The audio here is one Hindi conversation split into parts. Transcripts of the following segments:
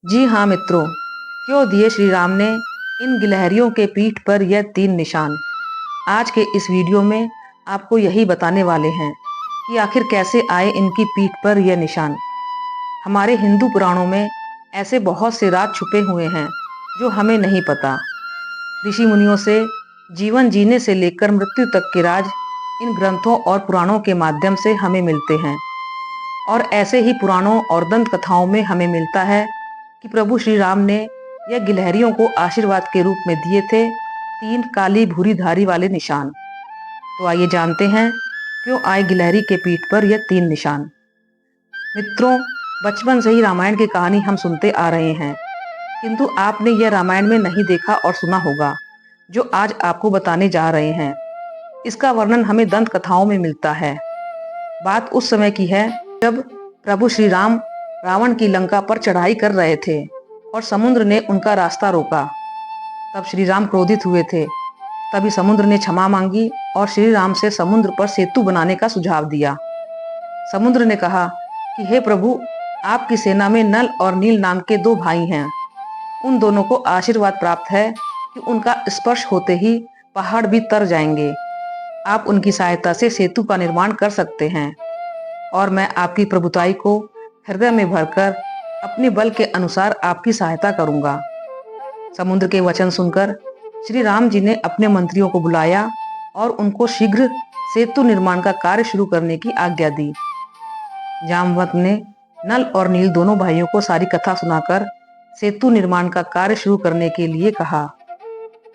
जी हाँ मित्रों, क्यों दिए श्री राम ने इन गिलहरियों के पीठ पर यह 3 निशान। आज के इस वीडियो में आपको यही बताने वाले हैं कि आखिर कैसे आए इनकी पीठ पर यह निशान। हमारे हिंदू पुराणों में ऐसे बहुत से राज छुपे हुए हैं जो हमें नहीं पता। ऋषि मुनियों से जीवन जीने से लेकर मृत्यु तक के राज इन ग्रंथों और पुराणों के माध्यम से हमें मिलते हैं। और ऐसे ही पुराणों और दंत कथाओं में हमें मिलता है कि प्रभु श्री राम ने यह गिलहरियों को आशीर्वाद के रूप में दिए थे 3 काली भूरी धारी वाले निशान। तो आइए जानते हैं क्यों आए गिलहरी के पीठ पर यह 3 निशान। मित्रों, बचपन से ही रामायण की कहानी हम सुनते आ रहे हैं, किंतु आपने यह रामायण में नहीं देखा और सुना होगा जो आज आपको बताने जा रहे हैं। इसका वर्णन हमें दंत कथाओं में मिलता है। बात उस समय की है जब प्रभु श्री राम रावण की लंका पर चढ़ाई कर रहे थे और समुद्र ने उनका रास्ता रोका। तब श्री राम क्रोधित हुए थे। तभी समुद्र ने क्षमा मांगी और श्री राम से समुद्र पर सेतु बनाने का सुझाव दिया। समुद्र ने कहा कि हे प्रभु, आपकी सेना में नल और नील नाम के 2 भाई हैं। उन दोनों को आशीर्वाद प्राप्त है कि उनका स्पर्श होते ही पहाड़ भी तर जाएंगे। आप उनकी सहायता से सेतु का निर्माण कर सकते हैं और मैं आपकी प्रभुताई को हृदय में भरकर अपने बल के अनुसार आपकी सहायता करूंगा। समुद्र के वचन सुनकर श्री राम जी ने अपने मंत्रियों को बुलाया और उनको शीघ्र सेतु निर्माण का कार्य शुरू करने की आज्ञा दी। जामवंत ने नल और नील दोनों भाइयों को सारी कथा सुनाकर सेतु निर्माण का कार्य शुरू करने के लिए कहा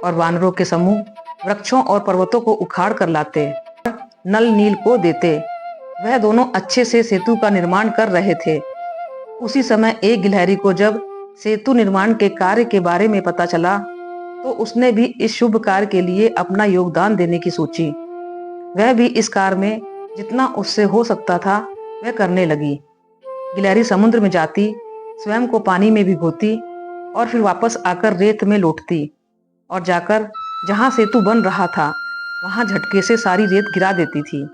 और वानरों के समूह वृक्षों और पर्वतों को उखाड़ कर लाते, नल नील को देते। वह दोनों अच्छे से सेतु का निर्माण कर रहे थे। उसी समय एक गिलहरी को जब सेतु निर्माण के कार्य के बारे में पता चला तो उसने भी इस शुभ कार्य के लिए अपना योगदान देने की सोची। वह भी इस कार्य में जितना उससे हो सकता था वह करने लगी। गिलहरी समुद्र में जाती, स्वयं को पानी में भिगोती और फिर वापस आकर रेत में लौटती और जाकर जहां सेतु बन रहा था वहां झटके से सारी रेत गिरा देती थी।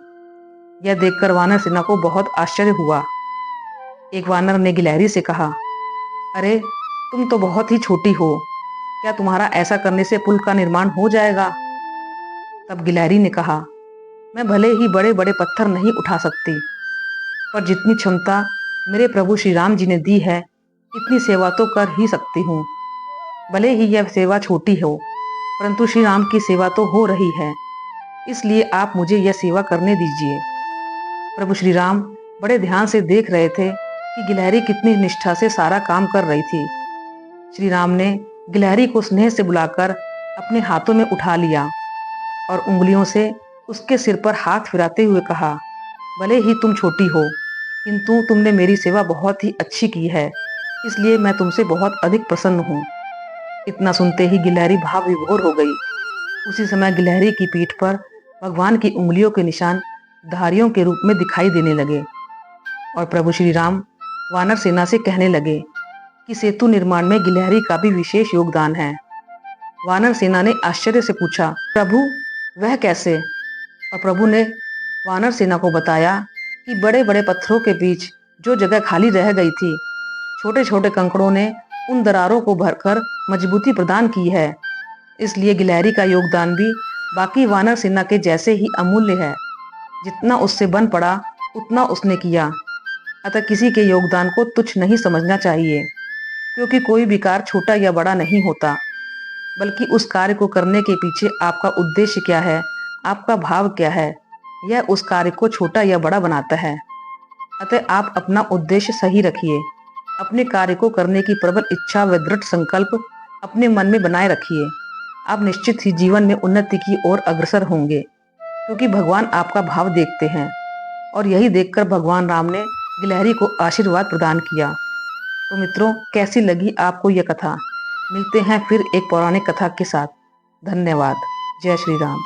यह देखकर वानर सेना को बहुत आश्चर्य हुआ। एक वानर ने गिलहरी से कहा, अरे तुम तो बहुत ही छोटी हो, क्या तुम्हारा ऐसा करने से पुल का निर्माण हो जाएगा? तब गिलहरी ने कहा, मैं भले ही बड़े बड़े पत्थर नहीं उठा सकती, पर जितनी क्षमता मेरे प्रभु श्री राम जी ने दी है इतनी सेवा तो कर ही सकती हूँ। भले ही यह सेवा छोटी हो, परंतु श्री राम की सेवा तो हो रही है, इसलिए आप मुझे यह सेवा करने दीजिए। प्रभु श्री राम बड़े ध्यान से देख रहे थे कि गिलहरी कितनी निष्ठा से सारा काम कर रही थी। श्री राम ने गिलहरी को स्नेह से बुलाकर अपने हाथों में उठा लिया और उंगलियों से उसके सिर पर हाथ फिराते हुए कहा, भले ही तुम छोटी हो, किंतु तुमने मेरी सेवा बहुत ही अच्छी की है, इसलिए मैं तुमसे बहुत अधिक प्रसन्न हूँ। इतना सुनते ही गिलहरी भाव विभोर हो गई। उसी समय गिलहरी की पीठ पर भगवान की उंगलियों के निशान धारियों के रूप में दिखाई देने लगे और प्रभु श्री राम वानर सेना से कहने लगे कि सेतु निर्माण में गिलहरी का भी विशेष योगदान है। वानर सेना ने आश्चर्य से पूछा, प्रभु वह कैसे? और प्रभु ने वानर सेना को बताया कि बड़े बड़े पत्थरों के बीच जो जगह खाली रह गई थी, छोटे छोटे कंकड़ों ने उन दरारों को भरकर मजबूती प्रदान की है। इसलिए गिलहरी का योगदान भी बाकी वानर सेना के जैसे ही अमूल्य है। जितना उससे बन पड़ा उतना उसने किया। अतः किसी के योगदान को तुच्छ नहीं समझना चाहिए, क्योंकि कोई भी कार्य छोटा या बड़ा नहीं होता, बल्कि उस कार्य को करने के पीछे आपका उद्देश्य क्या है, आपका भाव क्या है, यह उस कार्य को छोटा या बड़ा बनाता है। अतः आप अपना उद्देश्य सही रखिए। अपने कार्य को करने की प्रबल इच्छा व दृढ़ संकल्प अपने मन में बनाए रखिए। आप निश्चित ही जीवन में उन्नति की ओर अग्रसर होंगे, क्योंकि भगवान आपका भाव देखते हैं। और यही देखकर भगवान राम ने गिलहरी को आशीर्वाद प्रदान किया। तो मित्रों, कैसी लगी आपको यह कथा? मिलते हैं फिर एक पौराणिक कथा के साथ। धन्यवाद। जय श्री राम।